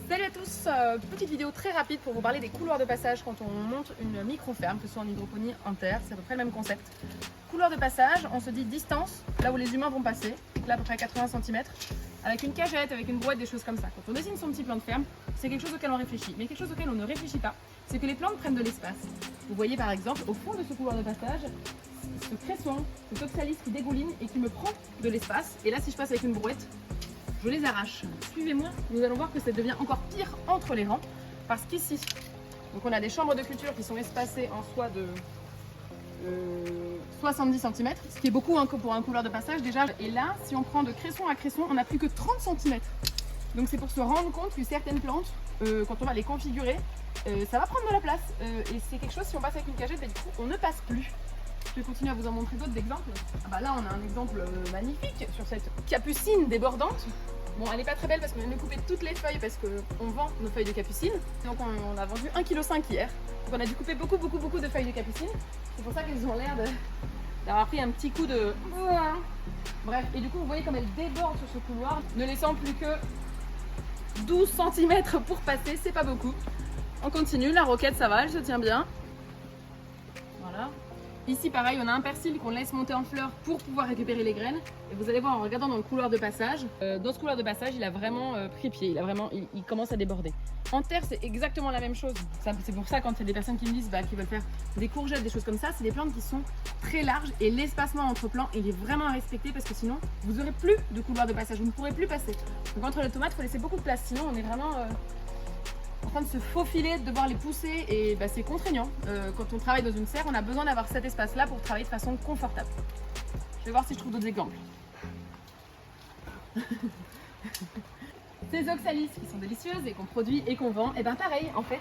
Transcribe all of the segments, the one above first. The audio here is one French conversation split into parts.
Salut à tous, petite vidéo très rapide pour vous parler des couloirs de passage quand on monte une micro-ferme, que ce soit en hydroponie, en terre, c'est à peu près le même concept. Couloir de passage, on se dit distance, là où les humains vont passer, donc là à peu près 80 cm, avec une cagette, avec une brouette, des choses comme ça. Quand on dessine son petit plan de ferme, c'est quelque chose auquel on réfléchit. Mais quelque chose auquel on ne réfléchit pas, c'est que les plantes prennent de l'espace. Vous voyez par exemple, au fond de ce couloir de passage, ce cresson, cet oxalis qui dégouline et qui me prend de l'espace. Et là, si je passe avec une brouette, je les arrache. Suivez-moi, nous allons voir que ça devient encore pire entre les rangs, parce qu'ici, donc on a des chambres de culture qui sont espacées en soi de 70 cm, ce qui est beaucoup pour un couloir de passage déjà. Et là, si on prend de cresson à cresson, on n'a plus que 30 cm. Donc c'est pour se rendre compte que certaines plantes, quand on va les configurer, ça va prendre de la place. Et c'est quelque chose, si on passe avec une cagette, du coup, on ne passe plus. Je vais continuer à vous en montrer d'autres exemples. Là, on a un exemple magnifique sur cette capucine débordante. Bon, elle n'est pas très belle parce qu'on vient de couper toutes les feuilles parce qu'on vend nos feuilles de capucine. Donc on a vendu 1,5 kg hier. Donc on a dû couper beaucoup de feuilles de capucine. C'est pour ça qu'elles ont l'air d'avoir pris un petit coup de... Bref, et du coup, vous voyez comme elle déborde sur ce couloir, ne laissant plus que 12 cm pour passer, c'est pas beaucoup. On continue, la roquette ça va, elle se tient bien. Voilà. Ici pareil, on a un persil qu'on laisse monter en fleurs pour pouvoir récupérer les graines. Et vous allez voir en regardant dans le couloir de passage, dans ce couloir de passage il a vraiment pris pied, il commence à déborder. En terre c'est exactement la même chose. C'est pour ça quand il y a des personnes qui me disent qu'ils veulent faire des courgettes, des choses comme ça, c'est des plantes qui sont très larges et l'espacement entre plants il est vraiment à respecter parce que sinon vous n'aurez plus de couloir de passage, vous ne pourrez plus passer. Donc entre les tomates il faut laisser beaucoup de place, sinon on est vraiment... en train de se faufiler, de devoir les pousser et c'est contraignant. Quand on travaille dans une serre, on a besoin d'avoir cet espace-là pour travailler de façon confortable. Je vais voir si je trouve d'autres exemples. Ces oxalis qui sont délicieuses et qu'on produit et qu'on vend, et pareil, en fait,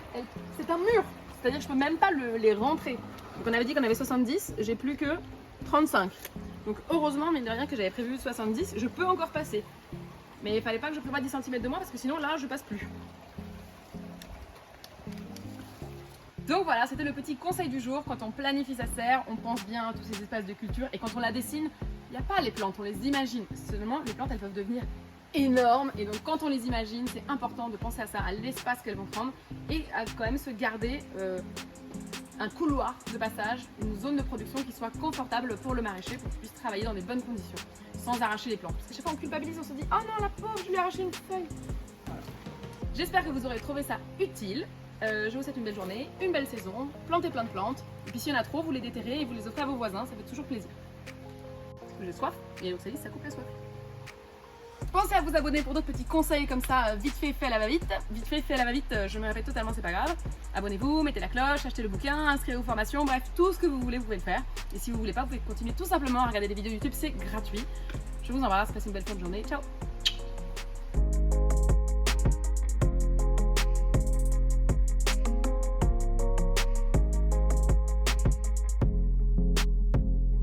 c'est un mur. C'est-à-dire que je peux même pas les rentrer. Donc on avait dit qu'on avait 70, j'ai plus que 35. Donc heureusement, mine de rien, que j'avais prévu 70, je peux encore passer. Mais il fallait pas que je prévoie 10 cm de moins parce que sinon là, je passe plus. Donc voilà, c'était le petit conseil du jour. Quand on planifie sa serre, on pense bien à tous ces espaces de culture. Et quand on la dessine, il n'y a pas les plantes, on les imagine. Seulement, les plantes, elles peuvent devenir énormes. Et donc quand on les imagine, c'est important de penser à ça, à l'espace qu'elles vont prendre. Et à quand même se garder un couloir de passage, une zone de production qui soit confortable pour le maraîcher, pour qu'il puisse travailler dans des bonnes conditions, sans arracher les plantes. Parce que chaque fois on culpabilise, on se dit « Oh non, la pauvre, je lui ai arraché une feuille !» Voilà. J'espère que vous aurez trouvé ça utile. Je vous souhaite une belle journée, une belle saison, plantez plein de plantes. Et puis s'il y en a trop, vous les déterrez et vous les offrez à vos voisins, ça fait toujours plaisir. Parce que j'ai soif, et l'oxalis ça coupe la soif. Pensez à vous abonner pour d'autres petits conseils comme ça, vite fait à la va-vite. Vite fait à la va-vite, je me répète totalement, c'est pas grave. Abonnez-vous, mettez la cloche, achetez le bouquin, inscrivez-vous aux formations, bref, tout ce que vous voulez, vous pouvez le faire. Et si vous voulez pas, vous pouvez continuer tout simplement à regarder des vidéos YouTube, c'est gratuit. Je vous embrasse, passez une belle fin de journée, ciao.